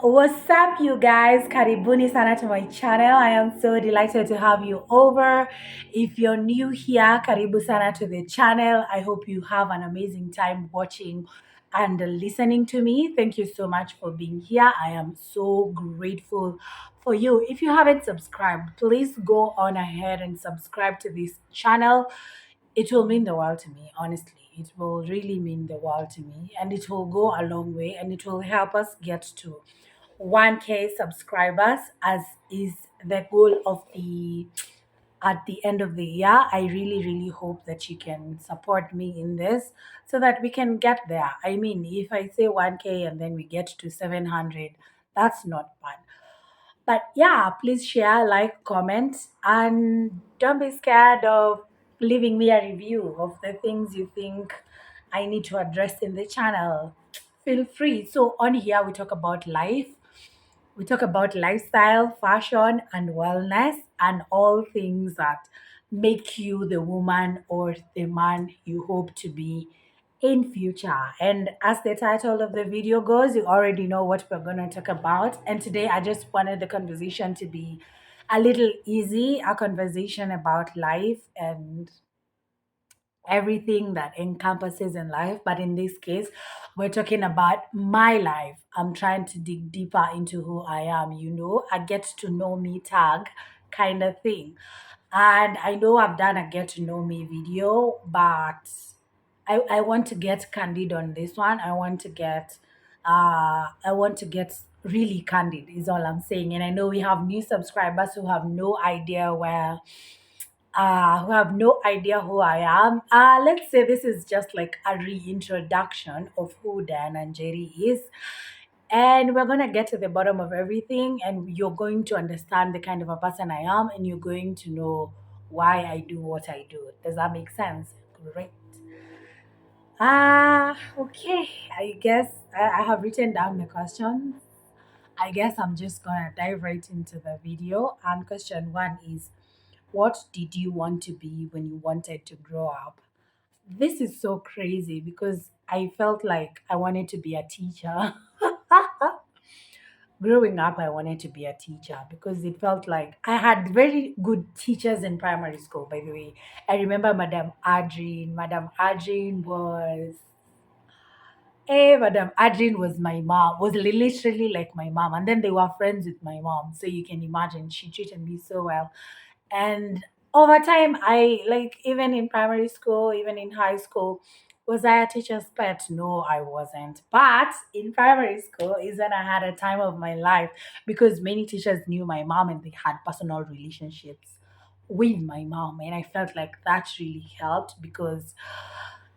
What's up, you guys? Karibuni sana to my channel. I am so delighted to have you over. If you're new here, karibu sana to the channel. I hope you have an amazing time watching and listening to me. Thank you so much for being here. I am so grateful for you. If you haven't subscribed, please go on ahead and subscribe to this channel. It will mean the world to me, honestly. It will really mean the world to me, and it will go a long way, and it will help us get to 1K subscribers, as is the goal of the at the end of the year. I really, really hope that you can support me in this so that we can get there. I mean, if I say 1K and then we get to 700, that's not bad. But yeah, please share, like, comment, and don't be scared of leaving me a review of the things you think I need to address in the channel. Feel free. So, on here, we talk about life, we talk about lifestyle, fashion, and wellness, and all things that make you the woman or the man you hope to be in future. And as the title of the video goes, you already know what we're going to talk about. And today I just wanted the conversation to be a little easy, a conversation about life and everything that encompasses in life. But in this case, we're talking about my life. I'm trying to dig deeper into who I am, a get to know me tag kind of thing. And I know I've done a get to know me video, but I want to get candid on this one. I want to get really candid is all I'm saying. And I know we have new subscribers who have no idea who I am. Let's say this is just like a reintroduction of who Diane and Jerry is. And we're going to get to the bottom of everything, and you're going to understand the kind of a person I am, and you're going to know why I do what I do. Does that make sense? Great. Okay. I guess I have written down the questions. I guess I'm just gonna dive right into the video. And question one is, what did you want to be when you wanted to grow up? This is so crazy because I felt like I wanted to be a teacher. Growing up, I wanted to be a teacher because it felt like I had very good teachers in primary school, by the way. I remember Madam Adrien. Madam Adrien was Madam Adrien was my mom, was literally like my mom. And then they were friends with my mom. So you can imagine she treated me so well. And over time, I like, even in primary school, even in high school, was I a teacher's pet? No, I wasn't. But in primary school is when I had a time of my life because many teachers knew my mom and they had personal relationships with my mom. And I felt like that really helped because,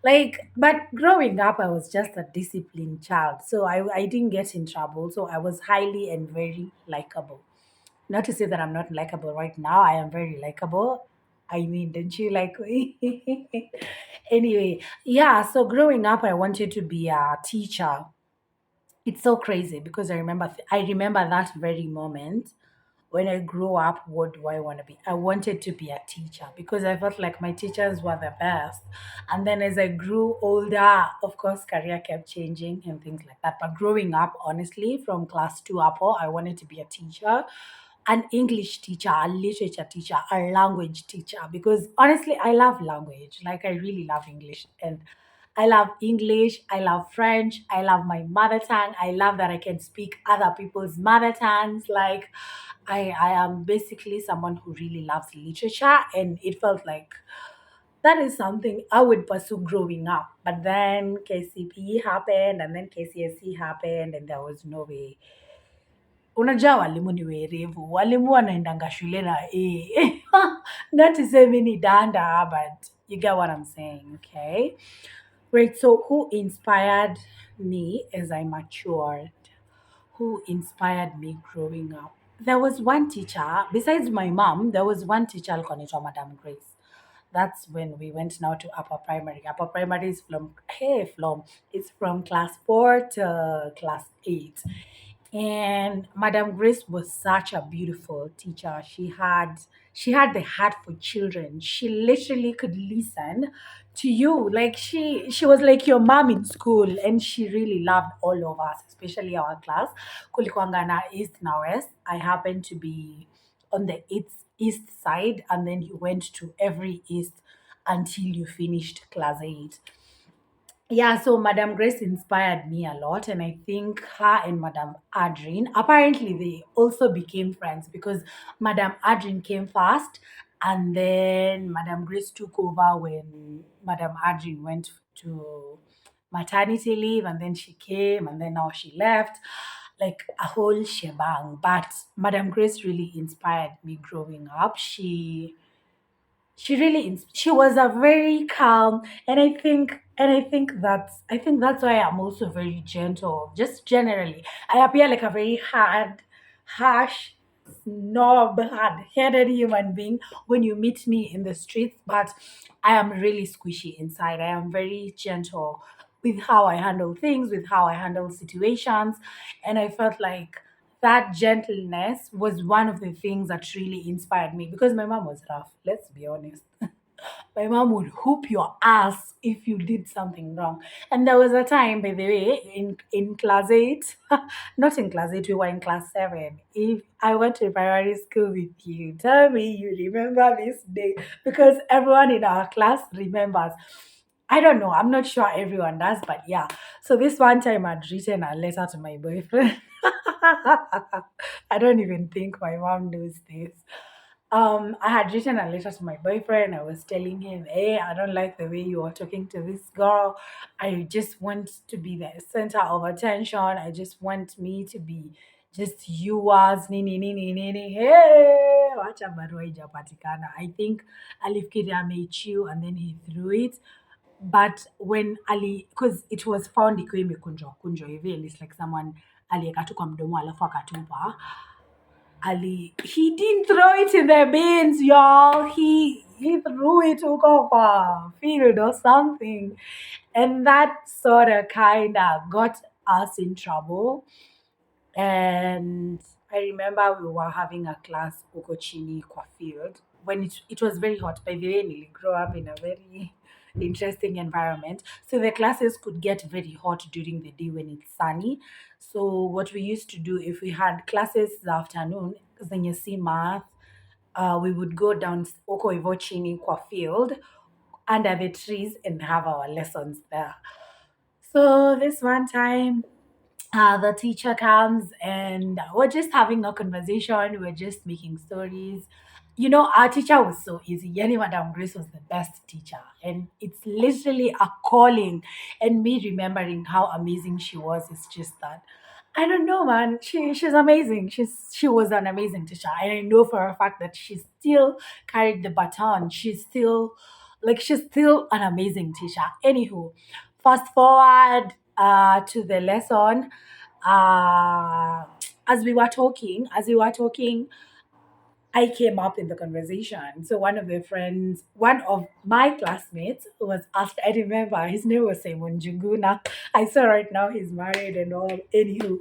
but growing up, I was just a disciplined child. So I didn't get in trouble. So I was highly and very likable. Not to say that I'm not likable right now. I am very likable. I mean, don't you like me? Anyway, yeah. So growing up, I wanted to be a teacher. It's so crazy because I remember that very moment when I grew up. What do I want to be? I wanted to be a teacher because I felt like my teachers were the best. And then as I grew older, of course, career kept changing and things like that. But growing up, honestly, from class two up, I wanted to be a teacher, an English teacher, a literature teacher, a language teacher, because honestly, I love language. Like, I really love English. And I love English, I love French, I love my mother tongue. I love that I can speak other people's mother tongues. Like, I am basically someone who really loves literature, and it felt like that is something I would pursue growing up. But then KCPE happened, and then KCSE happened, and there was no way. Unajua walimu ni werevu, walimu wanaendanga shule na not to say mini danda, but you get what I'm saying, okay? Great. So, who inspired me as I matured? Who inspired me growing up? There was one teacher, besides my mom, there was one teacher called Madam Grace. That's when we went now to upper primary. Upper primary is it's from class 4 to class 8. And Madam Grace was such a beautiful teacher. She had the heart for children. She literally could listen to you. Like she was like your mom in school, and she really loved all of us, especially our class. Kulikuanga na east na west. I happened to be on the east side, and then you went to every east until you finished class 8. Yeah, so Madam Grace inspired me a lot, and I think her and Madam Adrien apparently they also became friends because Madam Adrien came first, and then Madam Grace took over when Madam Adrien went to maternity leave, and then she came, and then now she left, like a whole shebang. But Madam Grace really inspired me growing up. She really she was a very calm, and I think that's why I'm also very gentle, just generally. I appear like a very harsh, snob, hard-headed human being when you meet me in the streets, but I am really squishy inside. I am very gentle with how I handle things, with how I handle situations, and I felt like that gentleness was one of the things that really inspired me because my mom was rough. Let's be honest. My mom would whoop your ass if you did something wrong. And there was a time, by the way, in class 8, not in class 8, we were in class 7. If I went to primary school with you, tell me you remember this day because everyone in our class remembers. I don't know. I'm not sure everyone does, but yeah. So this one time I'd written a letter to my boyfriend. I don't even think my mom knows this. I had written a letter to my boyfriend. I was telling him, hey, I don't like the way you are talking to this girl. I just want to be the center of attention. I just want me to be just yours. Nini, nini, nini. Hey, wacha barua ijapatikana. I think alifikiria amechiu and then he threw it. But when Ali, because it was found ikiwa imekunjwa kunjwa hivi, and it's like someone aliweka tu kwa mdomo alafu akatupa. Ali, he didn't throw it in the bins, y'all. He threw it huko kwa field or something, and that sort of kind of got us in trouble. And I remember we were having a class huko chini kwa field when it was very hot. By the way, I grew up in a very interesting environment. So the classes could get very hot during the day when it's sunny. So what we used to do if we had classes the afternoon, zenye si math, we would go down huko hivyo chini kwa field under the trees and have our lessons there. So this one time, the teacher comes and we're just having a conversation. We're just making stories. You know, our teacher was so easy. Yani Madam Grace was the best teacher. And it's literally a calling. And me remembering how amazing she was is just that. I don't know, man. She's amazing. She was an amazing teacher. And I know for a fact that she still carried the baton. She's still an amazing teacher. Anywho, fast forward to the lesson. uh as we were talking, I came up in the conversation. So one of my classmates was asked, I remember his name was Simon Juguna. I saw right now he's married and all. Anywho,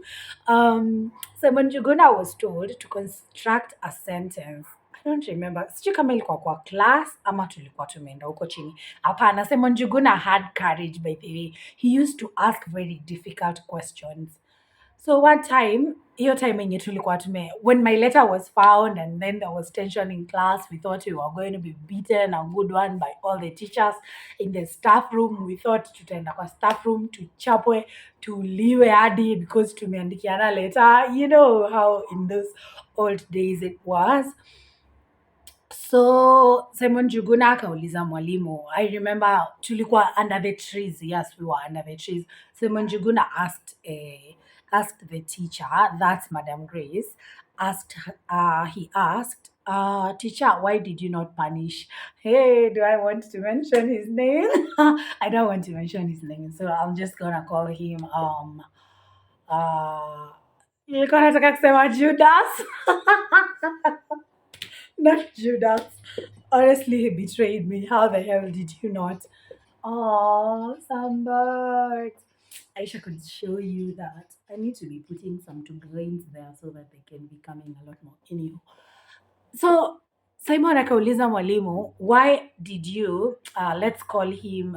Simon Juguna was told to construct a sentence. I don't remember. Sijui kama ilikuwa kwa class ama tulikuwa tumeenda huko chini. Hapana, Simon Juguna had courage, by the way. He used to ask very difficult questions. So one time, hiyo time yenye tulikuwa when my letter was found and then there was tension in class, we thought we were going to be beaten a good one by all the teachers in the staff room. We thought tutaenda kwa staff room, tuchapwe, tuliwe hadi because tumeandikiana letter. You know how in those old days it was. So Simon Juguna akauliza mwalimu. I remember tulikuwa under the trees. Yes, we were under the trees. Simon Juguna asked the teacher, that's Madam Grace, he asked, teacher, why did you not punish? Hey, do I want to mention his name? I don't want to mention his name, so I'm just gonna call him uh nilikuwa nataka kusema Judas. Not Judas. Honestly, he betrayed me. How the hell did you not? Oh, some birds. I wish I could show you that. I need to be putting some two grains there so that they can be coming a lot more. Anywho, so Simon akauliza mwalimu, why did you, let's call him,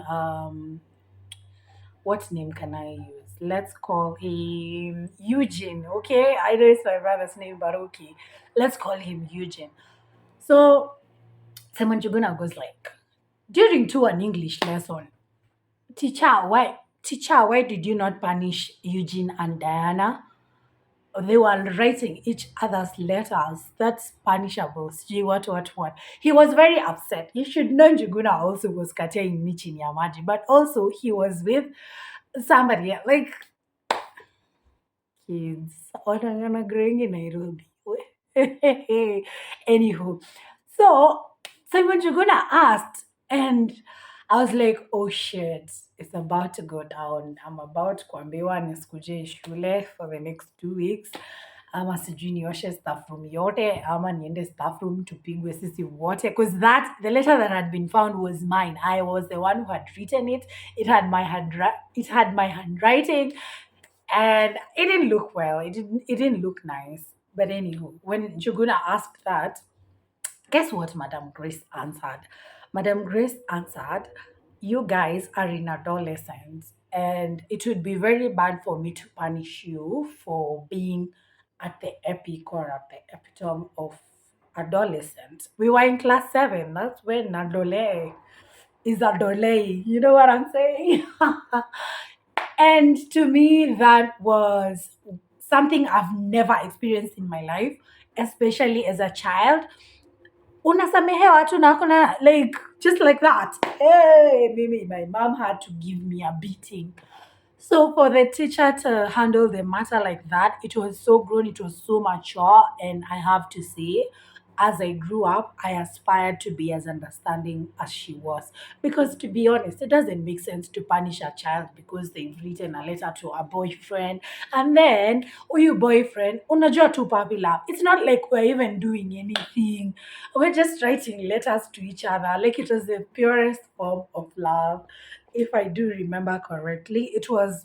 what name can I use? Let's call him Eugene, okay? I know it's my brother's name, but okay. Let's call him Eugene. So Simon Juguna goes like, during to an English lesson, teacher, why did you not punish Eugene and Diana? They were writing each other's letters. That's punishable. See what. He was very upset. You should know Njuguna also was cutting Michi Nyamaji, but also he was with somebody like kids. Wanangana growing in Nairobi. Anywho, so Simon Njuguna asked, and I was like, oh shit, it's about to go down. I'm about kuambiwa nisikuje shule for the next 2 weeks. Ama sijui nioshe staff room yote ama niende staff room tupigwe sisi wote, because that the letter that had been found was mine. I was the one who had written it. It had my handwriting, and it didn't look well. It didn't look nice. But anywho, when Juguna asked that, guess what Madam Grace answered? Madam Grace answered, you guys are in adolescence, and it would be very bad for me to punish you for being at the epic or at the epitome of adolescence. We were in class 7. That's when adole is adole. You know what I'm saying? And to me, that was something I've never experienced in my life, especially as a child. Unasamehewa tu na hakuna, like, just like that. Hey, maybe my mom had to give me a beating. So for the teacher to handle the matter like that, it was so grown, it was so mature, and I have to say, as I grew up, I aspired to be as understanding as she was. Because to be honest, it doesn't make sense to punish a child because they've written a letter to a boyfriend, and then, oh, you boyfriend, unajua tu puppy love. It's not like we're even doing anything. We're just writing letters to each other. Like, it was the purest form of love. If I do remember correctly, it was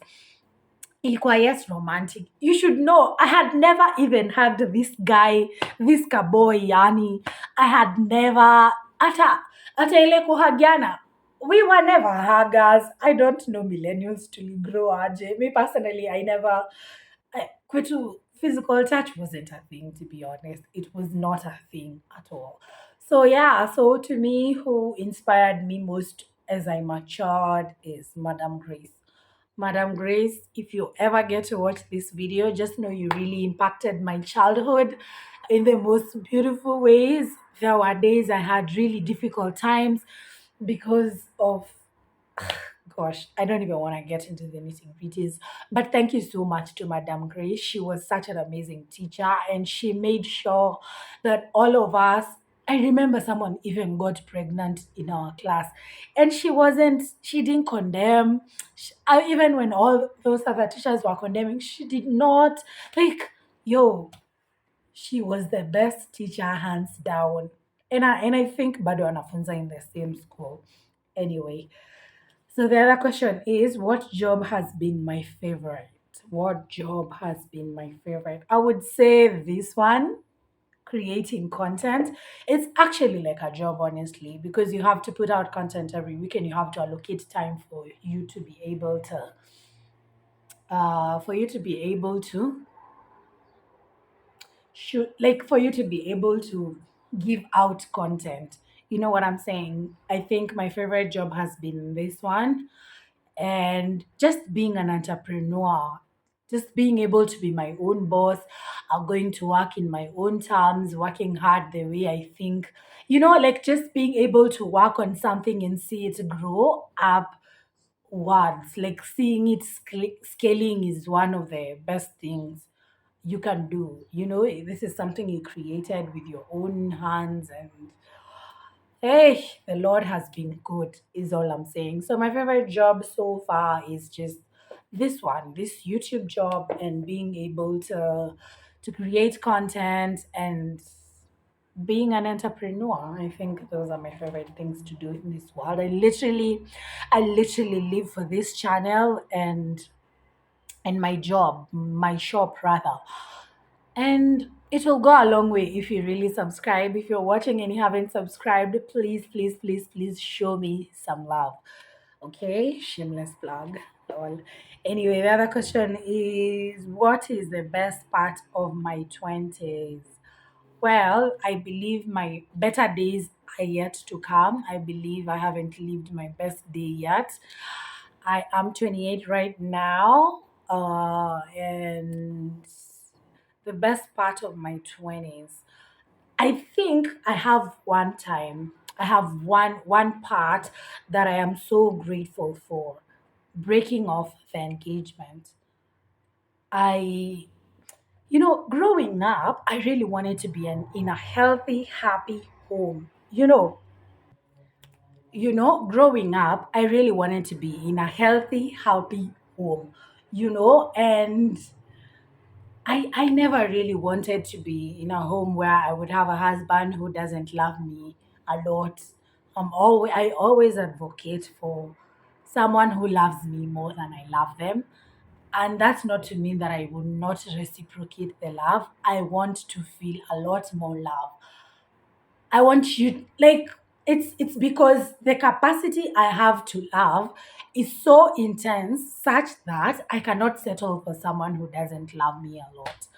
ilikuwa yes romantic. You should know, I had never even hugged this guy, this kaboy yani. I had never, hata ile kuhagiana. We were never huggers. I don't know millennials to grow aje. Me personally, I never, kwetu, physical touch wasn't a thing, to be honest. It was not a thing at all. So yeah, so to me, who inspired me most as I matured is Madam Grace. Madam Grace, if you ever get to watch this video, just know you really impacted my childhood in the most beautiful ways. There were days I had really difficult times because of, gosh, I don't even want to get into the nitty gritties. But thank you so much to Madam Grace. She was such an amazing teacher, and she made sure that all of us. I remember someone even got pregnant in our class, and she didn't condemn. Even when all those other teachers were condemning, she did not. Like, yo, she was the best teacher, hands down. And I think bado anafunza in the same school. Anyway, so the other question is, what job has been my favorite? What job has been my favorite? I would say this one, creating content. It's actually like a job, honestly, because you have to put out content every week and you have to allocate time for you to be able to shoot, like, for you to be able to give out content. You know what I'm saying? I think my favorite job has been this one, and just being an entrepreneur, just being able to be my own boss. I'm going to work in my own terms, working hard the way I think, like, just being able to work on something and see it grow upwards, like seeing it scaling is one of the best things you can do. This is something you created with your own hands, and hey, the Lord has been good, is all I'm saying. So, my favorite job so far is just this one, this YouTube job, and being able to create content and being an entrepreneur. I think those are my favorite things to do in this world. I literally live for this channel and my job, my shop rather. And it will go a long way if you really subscribe. If you're watching and you haven't subscribed, please, please, please, please show me some love. Okay, shameless plug. Lol. Anyway, the other question is, what is the best part of my 20s? Well, I believe my better days are yet to come. I believe I haven't lived my best day yet. I am 28 right now, and the best part of my 20s, I think I have one time, I have one part that I am so grateful for, breaking off the engagement. I growing up, I really wanted to be in a healthy, happy home. Growing up, I really wanted to be in a healthy, happy home. And I never really wanted to be in a home where I would have a husband who doesn't love me a lot. I always advocate for someone who loves me more than I love them. And that's not to mean that I will not reciprocate the love. I want to feel a lot more love. I want you, like, it's because the capacity I have to love is so intense such that I cannot settle for someone who doesn't love me a lot.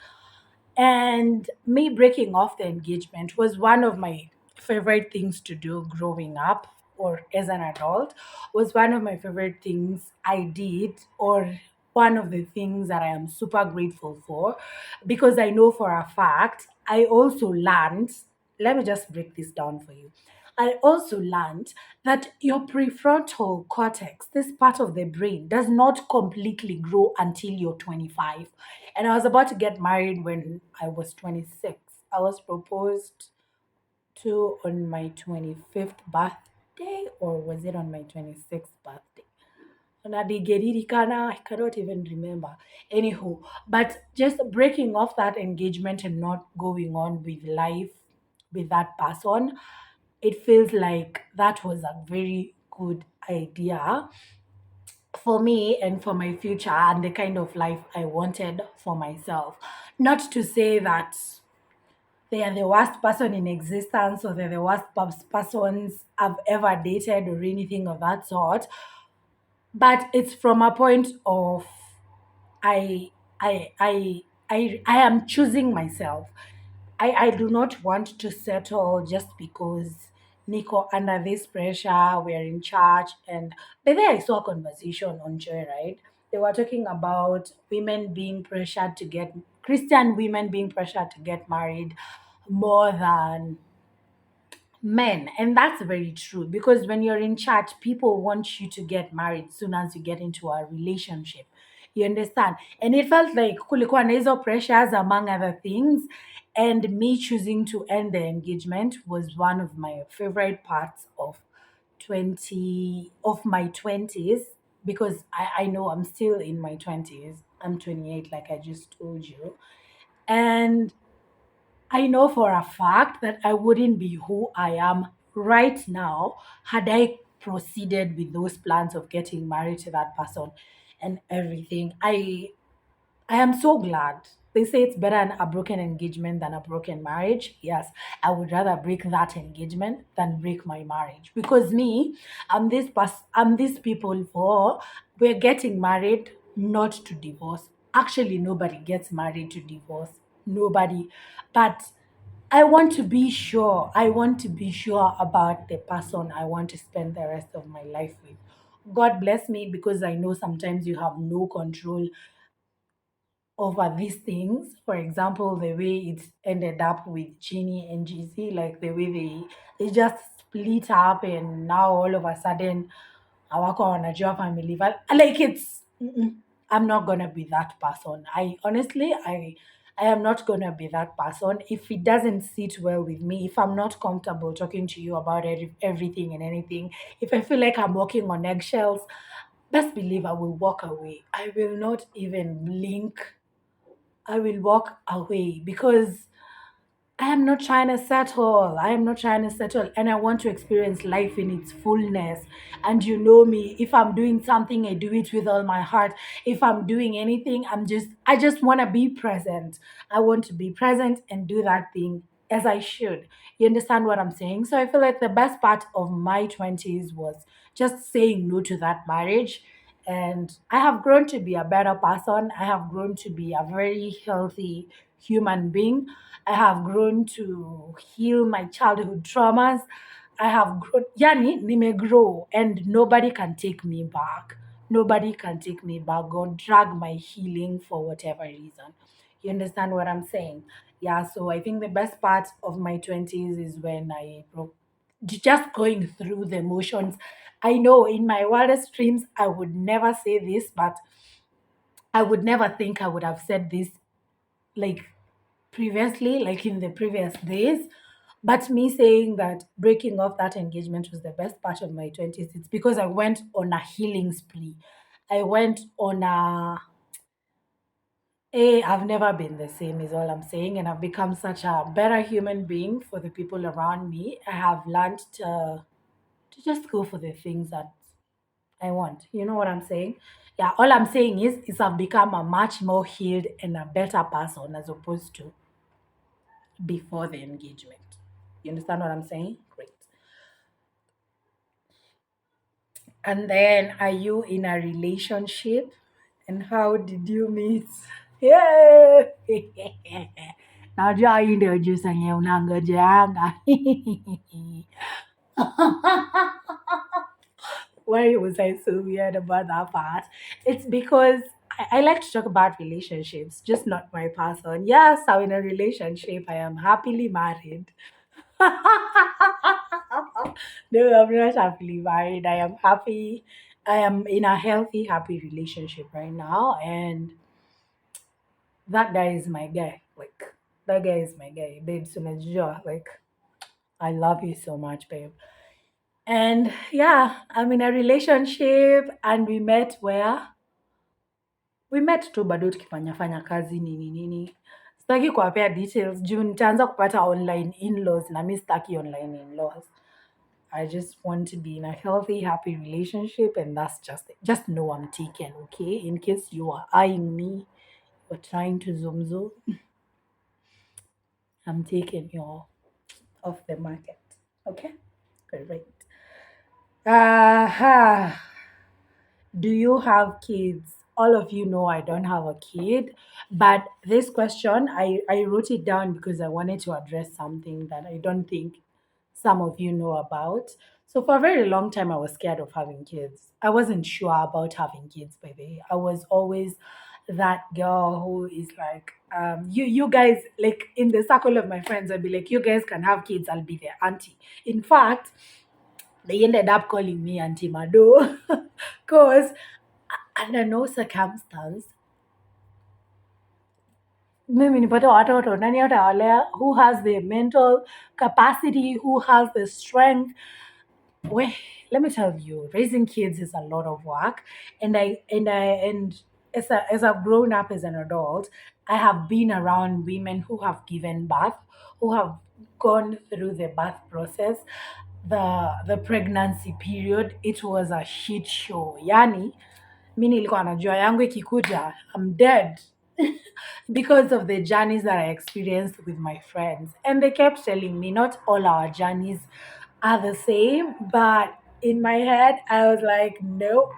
And me breaking off the engagement was one of my favorite things to do growing up or as an adult, was one of my favorite things I did, or one of the things that I am super grateful for, because I know for a fact I also learned, let me just break this down for you. I also learned that your prefrontal cortex, this part of the brain, does not completely grow until you're 25. And I was about to get married when I was 26. I was proposed to on my 25th birthday, or was it on my 26th birthday? I cannot even remember. Anywho, but just breaking off that engagement and not going on with life with that person, it feels like that was a very good idea for me and for my future and the kind of life I wanted for myself. Not to say that they are the worst person in existence or they're the worst persons I've ever dated or anything of that sort, but it's from a point of I I am choosing myself. I do not want to settle just because Nico under this pressure, we're in church. And but then I saw a conversation on Joy, right? They were talking about women being pressured to get Christian women being pressured to get married more than men. And that's very true, because when you're in church, people want you to get married soon as you get into a relationship. You understand? And it felt like kulikuwa na hizo pressures among other things. And me choosing to end the engagement was one of my favorite parts of 20s, because I know I'm still in my 20s. I'm 28, like I just told you. And I know for a fact that I wouldn't be who I am right now had I proceeded with those plans of getting married to that person and everything. I am so glad. They say it's better a broken engagement than a broken marriage. Yes, I would rather break that engagement than break my marriage, because me, I'm these people for we're getting married not to divorce. Actually, nobody gets married to divorce. Nobody. But I want to be sure. I want to be sure about the person I want to spend the rest of my life with. God bless me, because I know sometimes you have no control over these things. For example, the way it ended up with Ginny and GC, like the way they just split up, and now all of a sudden hawako wanajua family like it's I'm not gonna be that person. I am not gonna be that person if it doesn't sit well with me, if I'm not comfortable talking to you about everything and anything, if I feel like I'm walking on eggshells, best believe I will walk away. I will not even blink. I will walk away, because I am not trying to settle. I am not trying to settle. And I want to experience life in its fullness. And you know me, if I'm doing something, I do it with all my heart. If I'm doing anything, I just want to be present. I want to be present and do that thing as I should. You understand what I'm saying? So I feel like the best part of my 20s was just saying no to that marriage. And I have grown to be a better person. I have grown to be a very healthy human being. I have grown to heal my childhood traumas. I have grown, yani, nime grow, and nobody can take me back. Nobody can take me back or drag my healing for whatever reason. You understand what I'm saying? Yeah, so I think the best part of my 20s is when I broke, just going through the emotions. I know in my wildest dreams, I would never say this, but I would never think I would have said this like previously, like in the previous days. But me saying that breaking off that engagement was the best part of my 20s, it's because I went on a healing spree. I went on I've never been the same, is all I'm saying. And I've become such a better human being for the people around me. I have learned to just go for the things that I want. You know what I'm saying? Yeah, all I'm saying is I've become a much more healed and a better person as opposed to before the engagement. You understand what I'm saying? Great. And then, are you in a relationship? And how did you meet? Yeah. Najua hii ndio juice yenye unangojeanga. Why was I so weird about that part? It's because I like to talk about relationships, just not my person. Yes, I'm in a relationship. I am happily married. No, I'm not happily married. I am happy. I am in a healthy, happy relationship right now. And that guy is my guy. Like, that guy is my guy. Babe, unajua, like, I love you so much, babe. And yeah, I'm in a relationship and we met where? We met tu bado tukifanya fanya kazi nini nini. Sitaki kuwapea details juu nitaanza kupata online in-laws na mi sitaki online in-laws. I just want to be in a healthy, happy relationship, and that's just it. Just know I'm taken, okay? In case you are eyeing me or trying to zoom zoom, I'm taking you off the market, okay? Great. Aha. Do you have kids? All of you know I don't have a kid, but this question I wrote it down because I wanted to address something that I don't think some of you know about. So for a very long time, I was scared of having kids. I wasn't sure about having kids, by the way. I was always that girl who is like, you guys, like in the circle of my friends, I'd be like, you guys can have kids, I'll be their auntie. In fact, they ended up calling me Auntie Mado because under no circumstance mimi nipate watoto nani atawalea, who has the mental capacity, who has the strength. Well, let me tell you, raising kids is a lot of work, and as I've grown up as an adult, I have been around women who have given birth, who have gone through the birth process, the pregnancy period. It was a shit show. Yani, mi nilikuwa najua yangu ikikuja, I'm dead. Because of the journeys that I experienced with my friends. And they kept telling me not all our journeys are the same, but in my head, I was like, nope,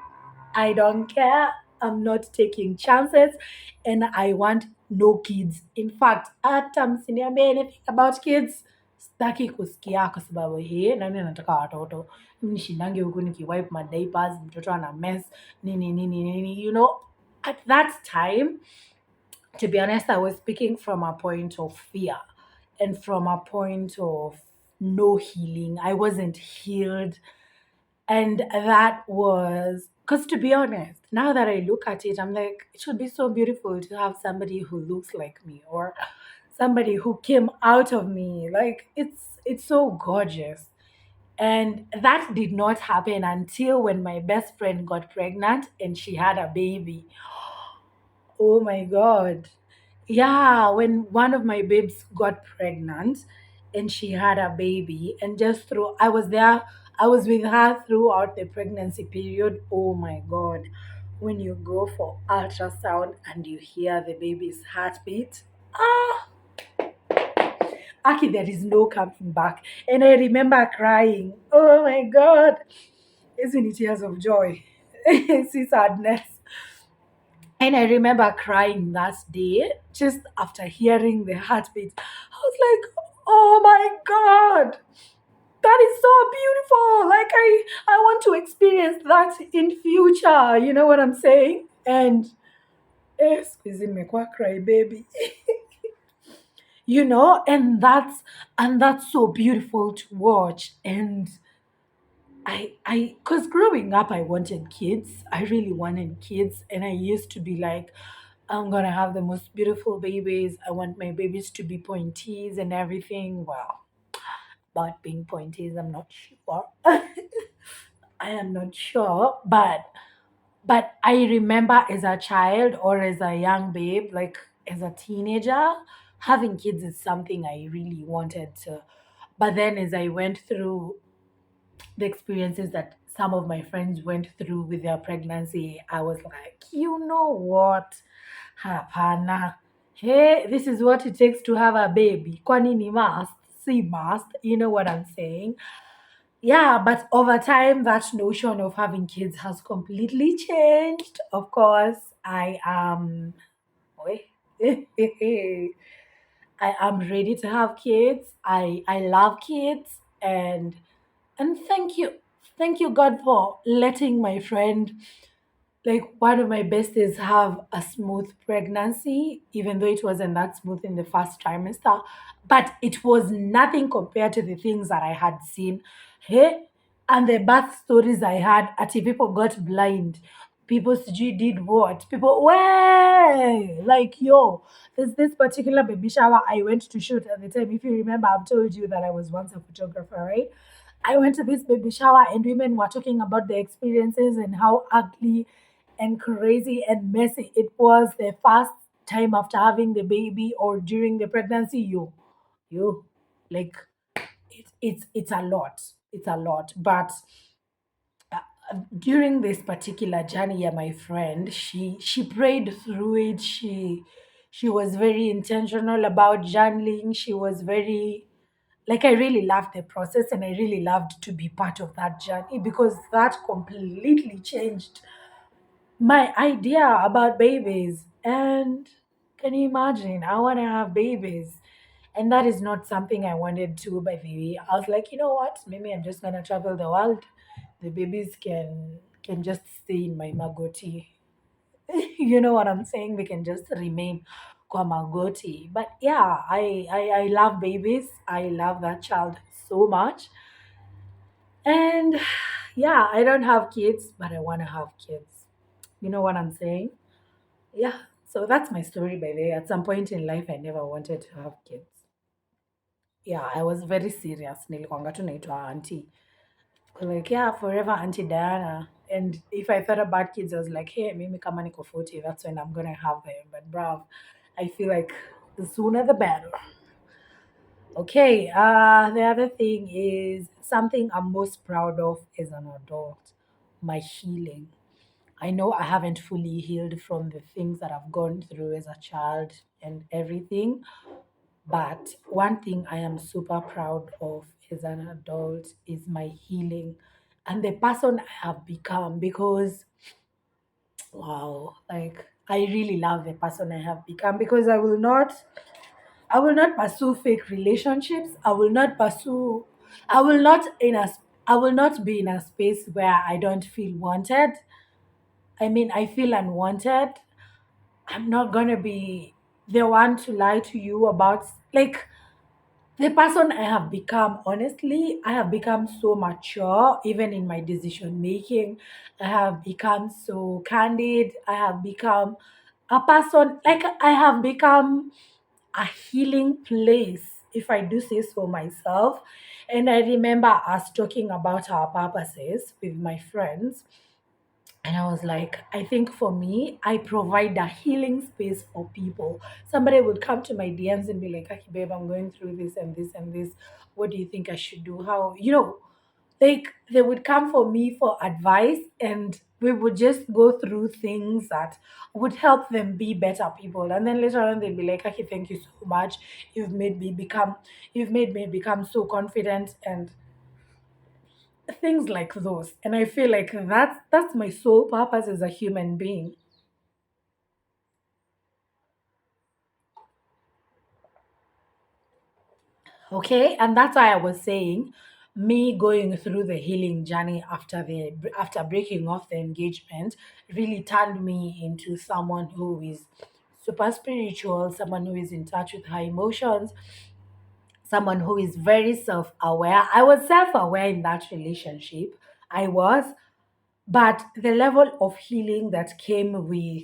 I don't care. I'm not taking chances and I want no kids. In fact, hata msiniambie anything about kids. Sitaki kusikia kwa sababu hii nani anataka watoto. Mimi nishindange huku nikiwipe my diapers, mtoto ana mess, nini nini nini. You know, at that time, to be honest, I was speaking from a point of fear and from a point of no healing. I wasn't healed. And that was, because to be honest, now that I look at it, I'm like, it should be so beautiful to have somebody who looks like me or somebody who came out of me. Like, it's so gorgeous. And that did not happen until when my best friend got pregnant and she had a baby. Oh my God. Yeah, when one of my babes got pregnant and she had a baby, and just through, I was there, I was with her throughout the pregnancy period. Oh my God. When you go for ultrasound and you hear the baby's heartbeat, ah, Aki, there is no coming back. And I remember crying. Oh my God. Isn't it tears of joy? See sadness. And I remember crying that day just after hearing the heartbeat. I was like, oh my God, that is so beautiful. Like I want to experience that in future. You know what I'm saying? And squeezing me quite cry, baby. And that's so beautiful to watch. And because growing up, I wanted kids. I really wanted kids. And I used to be like, I'm going to have the most beautiful babies. I want my babies to be pointies and everything. Well, about being pointies, I'm not sure. I am not sure. But I remember as a child or as a young babe, like as a teenager, having kids is something I really wanted to. But then as I went through the experiences that some of my friends went through with their pregnancy, I was like, you know what? Hapana. Hey, this is what it takes to have a baby. Kwani ni must? See must. You know what I'm saying? Yeah, but over time, that notion of having kids has completely changed. Of course, I am. Wait. I am ready to have kids. I love kids, and thank you God for letting my friend, like one of my besties, have a smooth pregnancy, even though it wasn't that smooth in the first trimester. But it was nothing compared to the things that I had seen. Hey, and the birth stories I had, ati people got blind. People did what? People, way like yo. There's this particular baby shower I went to shoot at the time. If you remember, I've told you that I was once a photographer, right? I went to this baby shower and women were talking about their experiences and how ugly and crazy and messy it was the first time after having the baby or during the pregnancy. You, like it's a lot. It's a lot. But during this particular journey, yeah, my friend, she prayed through it. She was very intentional about journaling. She was very, like, I really loved the process and I really loved to be part of that journey because that completely changed my idea about babies. And can you imagine? I want to have babies. And that is not something I wanted to, by the way. I was like, you know what? Maybe I'm just gonna travel the world. The babies can just stay in my magoti. You know what I'm saying? They can just remain kwa magoti. But yeah, I love babies. I love that child so much. And yeah, I don't have kids, but I want to have kids. You know what I'm saying? Yeah. So that's my story, by the way. At some point in life, I never wanted to have kids. Yeah, I was very serious. Nilikuanga tu naitwa auntie. Like, yeah, forever Auntie Diana. And if I thought about kids, I was like, hey, maybe kama niko 40, that's when I'm gonna have them. But bruv, I feel like the sooner the better. Okay, the other thing is something I'm most proud of as an adult, my healing. I know I haven't fully healed from the things that I've gone through as a child and everything, but one thing I am super proud of as an adult is my healing and the person I have become because, wow, like I really love the person I have become because I will not pursue fake relationships. I will not in a I will not be in a space where I don't feel wanted. I mean, I feel unwanted. I'm not gonna be the one to lie to you about, like, the person I have become. Honestly, I have become so mature, even in my decision making. I have become so candid. I have become a person, like, I have become a healing place, if I do say so myself. And I remember us talking about our purposes with my friends, And I was like, I think for me, I provide a healing space for people. Somebody would come to my DMs and be like, "Aki, babe, I'm going through this and this and this. What do you think I should do? How, like they would come for me for advice, and we would just go through things that would help them be better people. And then later on, they'd be like, Aki, thank you so much. You've made me become, you've made me become so confident and things like those. And I feel like that's my sole purpose as a human being. Okay, and that's why I was saying me going through the healing journey after breaking off the engagement really turned me into someone who is super spiritual, someone who is in touch with her emotions, someone who is very self-aware. I was self-aware in that relationship. I was, but the level of healing that came with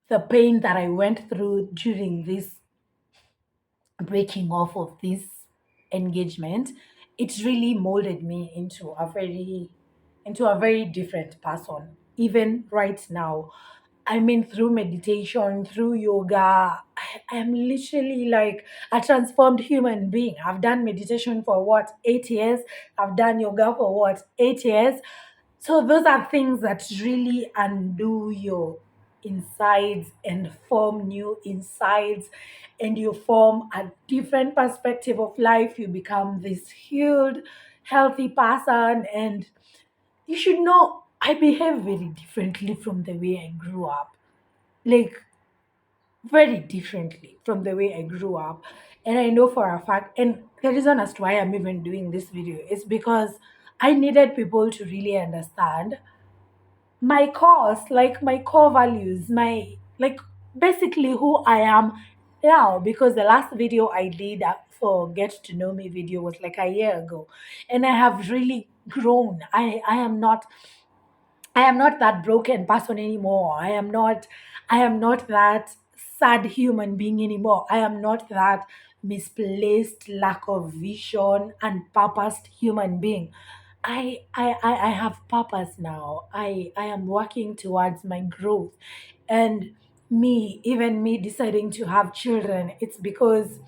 the pain that I went through during this breaking off of this engagement, it really molded me into a very different person. Even right now, I mean, through meditation, through yoga, I'm literally like a transformed human being. I've done meditation for what, 8 years? I've done yoga for what, 8 years? So those are things that really undo your insides and form new insides, and you form a different perspective of life. You become this healed, healthy person, and you should know I behave very differently from the way I grew up. Like very differently from the way I grew up. And I know for a fact, and the reason as to why I'm even doing this video is because I needed people to really understand my cause, like my core values, my like basically who I am now. Because the last video I did for Get to Know Me video was like a year ago, and I have really grown. I am not that broken person anymore. I am not that sad human being anymore. I am not that misplaced lack of vision and purposed human being. I have purpose now. I am working towards my growth. And even me deciding to have children, it's because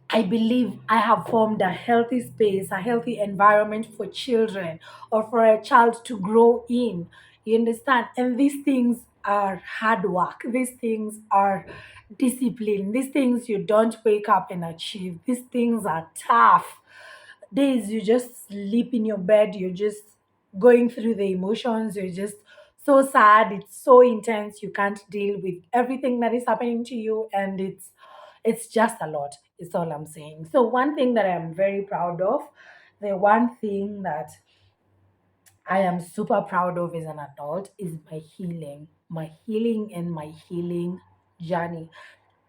I believe I have formed a healthy space, a healthy environment for children or for a child to grow in. You understand? And these things are hard work. These things are discipline. These things you don't wake up and achieve. These things are tough days. You just sleep in your bed, you're just going through the emotions, you're just so sad, it's so intense, you can't deal with everything that is happening to you, and it's just a lot. It's all I'm saying. So one thing that I'm very proud of, the one thing that I am super proud of as an adult is my healing and my healing journey.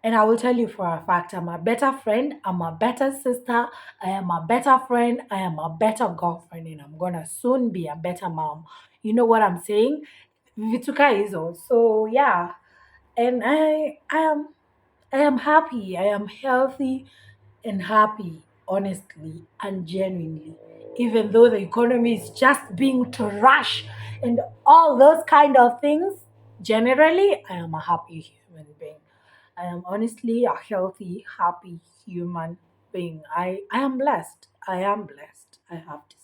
And I will tell you for a fact, I'm a better friend, I'm a better sister, I am a better friend, I am a better girlfriend, and I'm gonna soon be a better mom. You know what I'm saying? Vituka is also, yeah. And I am happy. I am healthy and happy, honestly and genuinely. Even though the economy is just being trashed and all those kind of things, generally, I am a happy human being. I am honestly a healthy, happy human being. I am blessed. I am blessed. I have to say.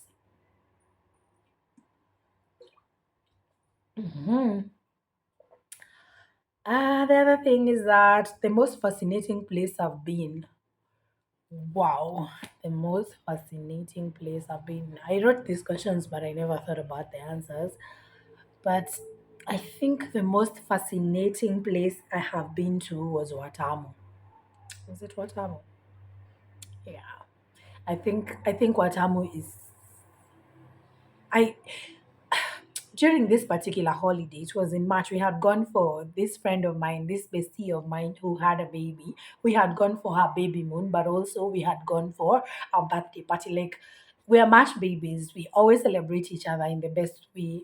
The other thing is that the most fascinating place I've been. Wow, the most fascinating place I've been. I wrote these questions, but I never thought about the answers. But I think the most fascinating place I have been to was Watamu. Was it Watamu? Yeah. I think Watamu is I during this particular holiday, it was in March, we had gone for this friend of mine, this bestie of mine who had a baby. We had gone for her baby moon, but also we had gone for a birthday party. Like, we are March babies. We always celebrate each other in the best way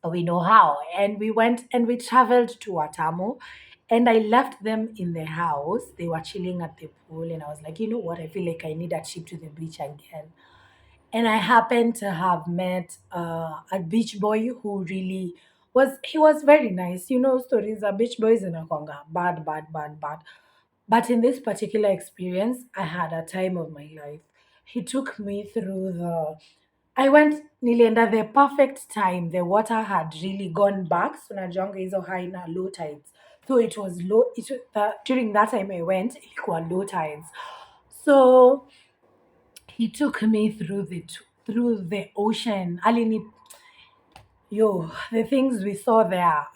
we know how. And we went and we traveled to Watamu. And I left them in the house. They were chilling at the pool. And I was like, you know what? I feel like I need a trip to the beach again. and I happened to have met a beach boy who really was. He was very nice. You know, stories are beach boys in Akonga, bad, bad, bad, bad. But in this particular experience, I had a time of my life. He took me through the. I went nilienda the perfect time. The water had really gone back. So Najonga is high na low tides. So it was low. During that time I went, it was low tides. So he took me through the ocean. Alini, yo, the things we saw there,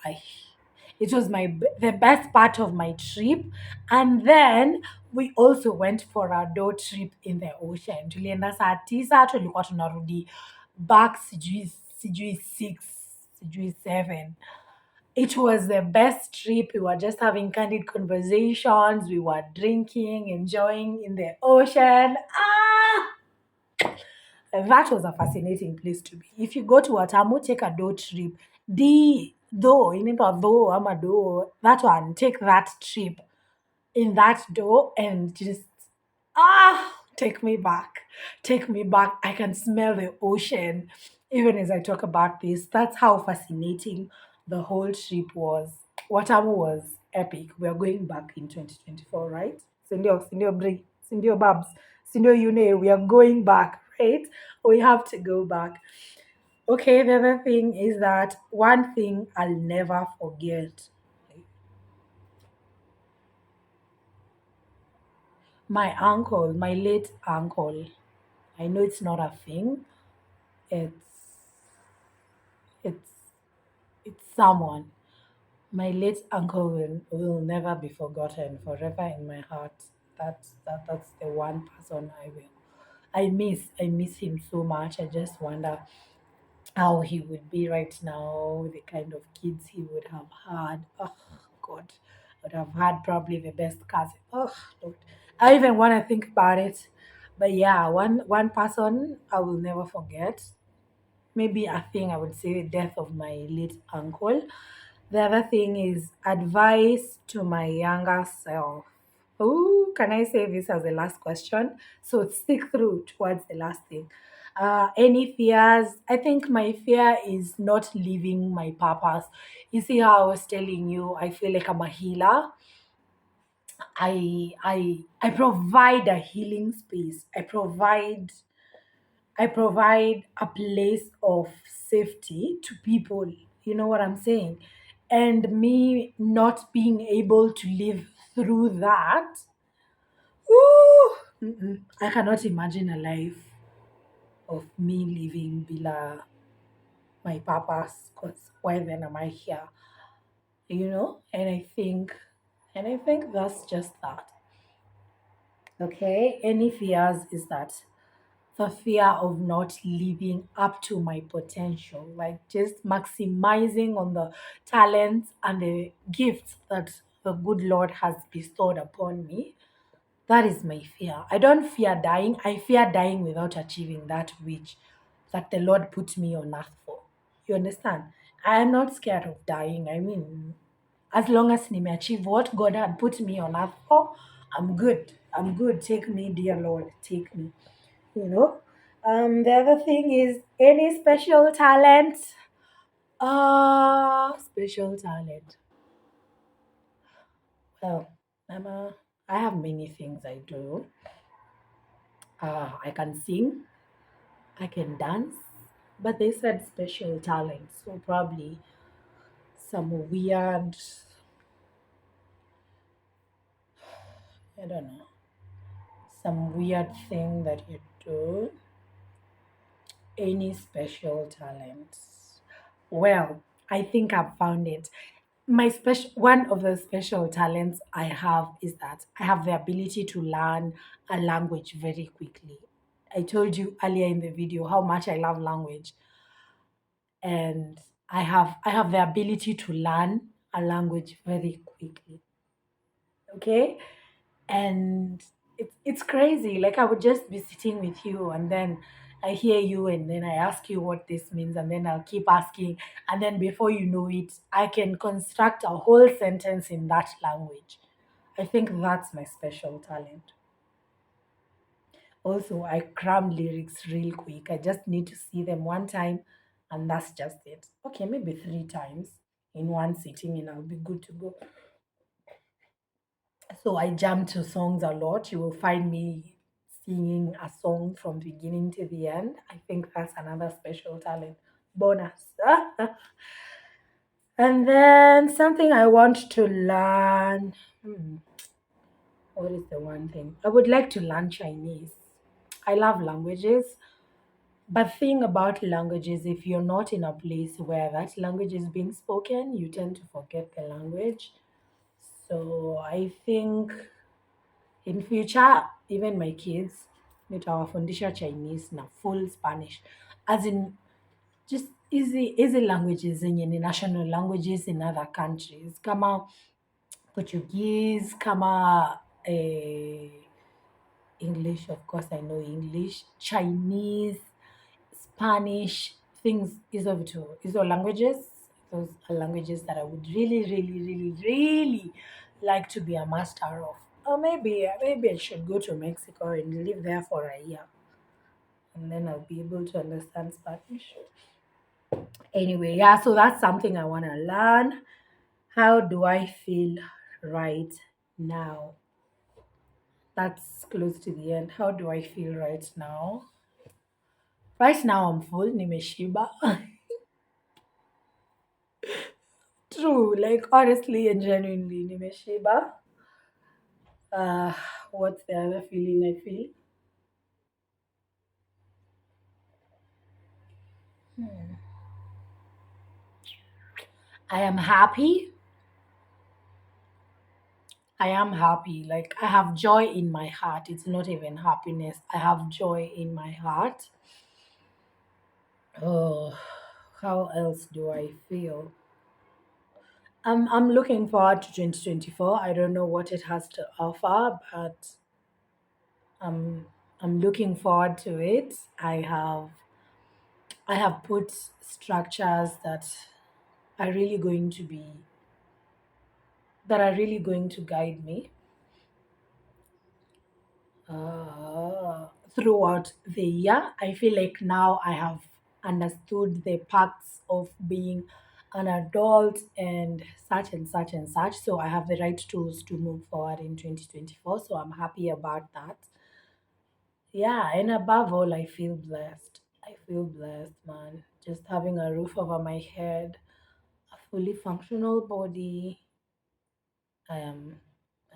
it was the best part of my trip. And then we also went for a day trip in the ocean. Tulienda saa tisa, tulikuwa tunarudi back sijui 6, sijui 7. It was the best trip. We were just having candid conversations. We were drinking, enjoying in the ocean. That was a fascinating place to be. If you go to Watamu, take a do trip. Though, in it though, I'm a do, that one, take that trip in that door and just take me back. Take me back. I can smell the ocean even as I talk about this. That's how fascinating the whole trip was. Watamu was epic. We are going back in 2024, right? Sindio Bri, Sindio Babs, Sindio Yune, we are going back, right? We have to go back. Okay, the other thing is that one thing I'll never forget. My uncle, my late uncle, I know it's not a thing. It's it's it's someone. My late uncle will never be forgotten, forever in my heart. That's the one person I will. I miss him so much. I just wonder how he would be right now, the kind of kids he would have had. Oh God, would have had probably the best cousin. Oh Lord, I even want to think about it. But yeah, one person I will never forget. Maybe a thing I would say the death of my late uncle. The other thing is advice to my younger self. Oh, can I say this as the last question? So stick through towards the last thing. Any fears? I think my fear is not leaving my purpose. You see how I was telling you, I feel like I'm a healer. I provide a healing space. I provide a place of safety to people. You know what I'm saying? And me not being able to live through that, ooh, I cannot imagine a life of me living below my purpose. Because why then am I here? You know? And I think that's just that. Okay? Any fears is that the fear of not living up to my potential, like just maximizing on the talents and the gifts that the good Lord has bestowed upon me. That is my fear. I don't fear dying. I fear dying without achieving that which that the Lord put me on earth for. You understand? I am not scared of dying. I mean, as long as I achieve what God had put me on earth for, I'm good. I'm good. Take me, dear Lord. Take me. You know. The other thing is any special talent. Special talent. Well, I have many things I do. I can sing, I can dance, but they said special talent, so probably some weird, I don't know, some weird thing that you do. Any special talents? Well, I think I've found it. My special one of the special talents I have is that I have the ability to learn a language very quickly. I told you earlier in the video how much I love language, and I have the ability to learn a language very quickly. Okay, and it's crazy. Like I would just be sitting with you, and then I hear you, and then I ask you what this means, and then I'll keep asking, and then before you know it, I can construct a whole sentence in that language. I think that's my special talent. Also, I cram lyrics real quick. I just need to see them one time, and that's just it. Okay, maybe three times in one sitting, and I'll be good to go. So I jam to songs a lot. You will find me singing a song from beginning to the end. I think that's another special talent bonus. And then something I want to learn. What is the one thing? I would like to learn Chinese. I love languages. But thing about languages, if you're not in a place where that language is being spoken, you tend to forget the language. So I think in future, even my kids nitawafundisha Chinese na full Spanish, as in just easy languages zenye ni national languages in other countries kama Portuguese, kama English, of course I know English, Chinese, Spanish, things hizo languages. Those are languages that I would really like to be a master of. Or maybe I should go to Mexico and live there for a year, and then I'll be able to understand Spanish. Anyway, yeah, so that's something I want to learn. How do I feel right now? That's close to the end. How do I feel right now? Right now I'm full, nimeshiba. True, like honestly and genuinely, nimeshiba. Uh, what's the other feeling I feel? I am happy. I am happy. Like I have joy in my heart. It's not even happiness. I have joy in my heart. Oh, how else do I feel? I'm looking forward to 2024. I don't know what it has to offer, but I'm I'm looking forward to it. I have put structures are really going to be that are really going to guide me throughout the year. I feel like now I have understood the parts of being an adult and such and such and such. So I have the right tools to move forward in 2024. So I'm happy about that. Yeah, and above all, I feel blessed. I feel blessed, man. Just having a roof over my head, a fully functional body. I am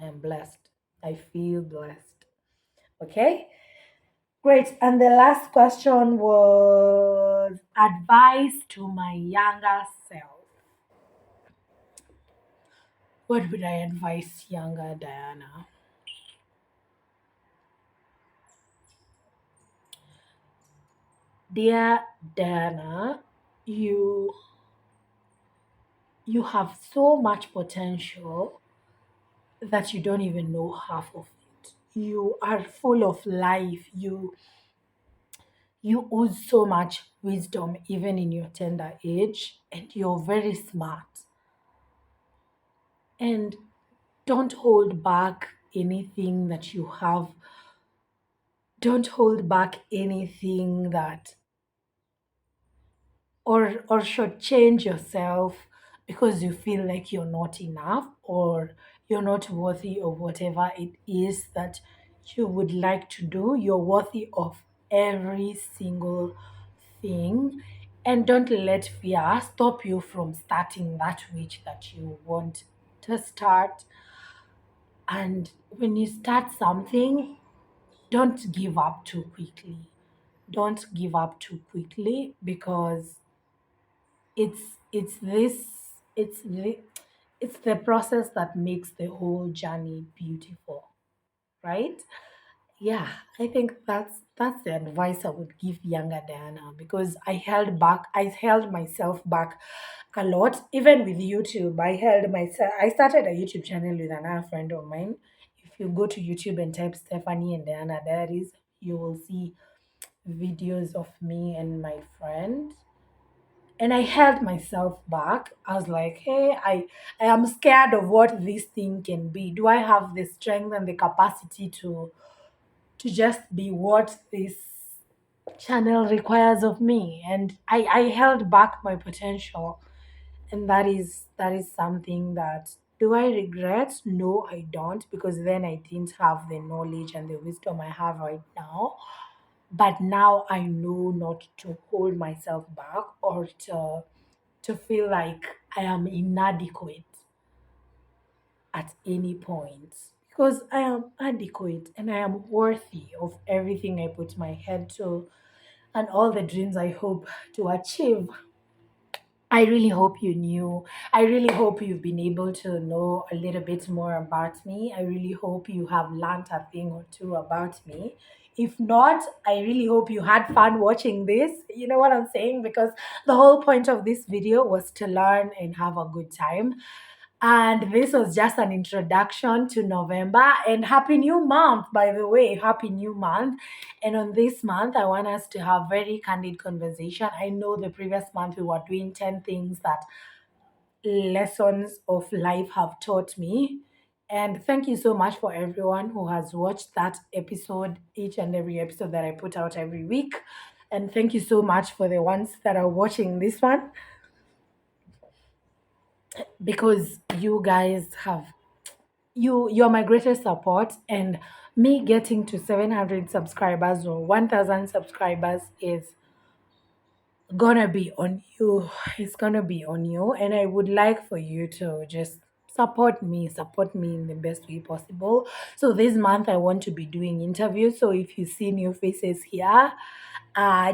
I am blessed. I feel blessed. Okay? Great. And the last question was advice to my younger self. What would I advise younger Diana? Dear Diana, you you have so much potential that you don't even know half of it. You are full of life. You ooze so much wisdom even in your tender age, and you're very smart. And don't hold back anything that you have. Don't hold back anything that or should change yourself because you feel like you're not enough or you're not worthy of whatever it is that you would like to do. You're worthy of every single thing. And don't let fear stop you from starting that which that you want to start. And when you start something, don't give up too quickly. Don't give up too quickly because it's it's this it's the it's the process that makes the whole journey beautiful, right? Yeah, I think that's the advice I would give younger Diana because I held myself back a lot. Even with YouTube, I started a YouTube channel with another friend of mine. If you go to YouTube and type Stephanie and Diana Diaries, you will see videos of me and my friend. And I held myself back. I was like, hey, I am scared of what this thing can be. Do I have the strength and the capacity to just be what this channel requires of me, and I held back my potential, and that is something that, do I regret? No, I don't, because then I didn't have the knowledge and the wisdom I have right now. But now I know not to hold myself back, or to feel like I am inadequate at any point, because I am adequate and I am worthy of everything I put my head to and all the dreams I hope to achieve. I really hope you knew. I really hope you've been able to know a little bit more about me. I really hope you have learned a thing or two about me. If not, I really hope you had fun watching this. You know what I'm saying? Because the whole point of this video was to learn and have a good time. And this was just an introduction to November. And Happy New Month, by the way. Happy New Month. And on this month, I want us to have very candid conversation. I know the previous month we were doing 10 things that lessons of life have taught me. And thank you so much for everyone who has watched that episode, each and every episode that I put out every week. And thank you so much for the ones that are watching this one, because you guys have, you're my greatest support. And me getting to 700 subscribers or 1000 subscribers is gonna be on you. It's gonna be on you, and I would like for you to just support me in the best way possible. So this month I want to be doing interviews, so if you see new faces here,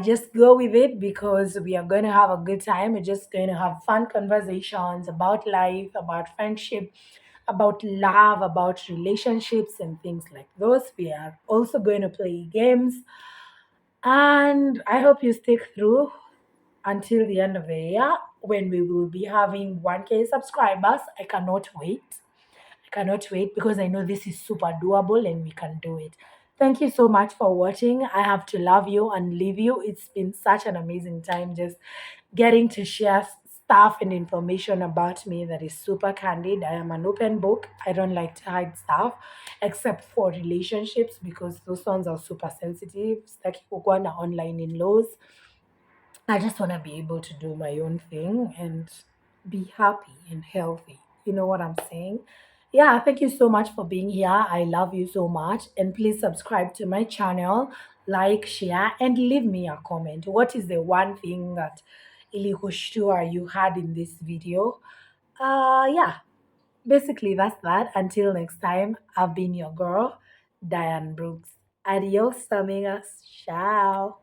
just go with it, because we are going to have a good time. We're just going to have fun conversations about life, about friendship, about love, about relationships, and things like those. We are also going to play games, and I hope you stick through until the end of the year, when we will be having 1K subscribers. I cannot wait. I cannot wait, because I know this is super doable and we can do it. Thank you so much for watching. I have to love you and leave you. It's been such an amazing time just getting to share stuff and information about me that is super candid. I am an open book. I don't like to hide stuff except for relationships, because those ones are super sensitive. Sitaki kukuwa na online in-laws. I just want to be able to do my own thing and be happy and healthy. You know what I'm saying? Yeah, thank you so much for being here. I love you so much. And please subscribe to my channel, like, share, and leave me a comment. What is the one thing that ilikushtua you had in this video? Yeah, basically that's that. Until next time, I've been your girl, Diane Brooks. Adios, amigas. Ciao.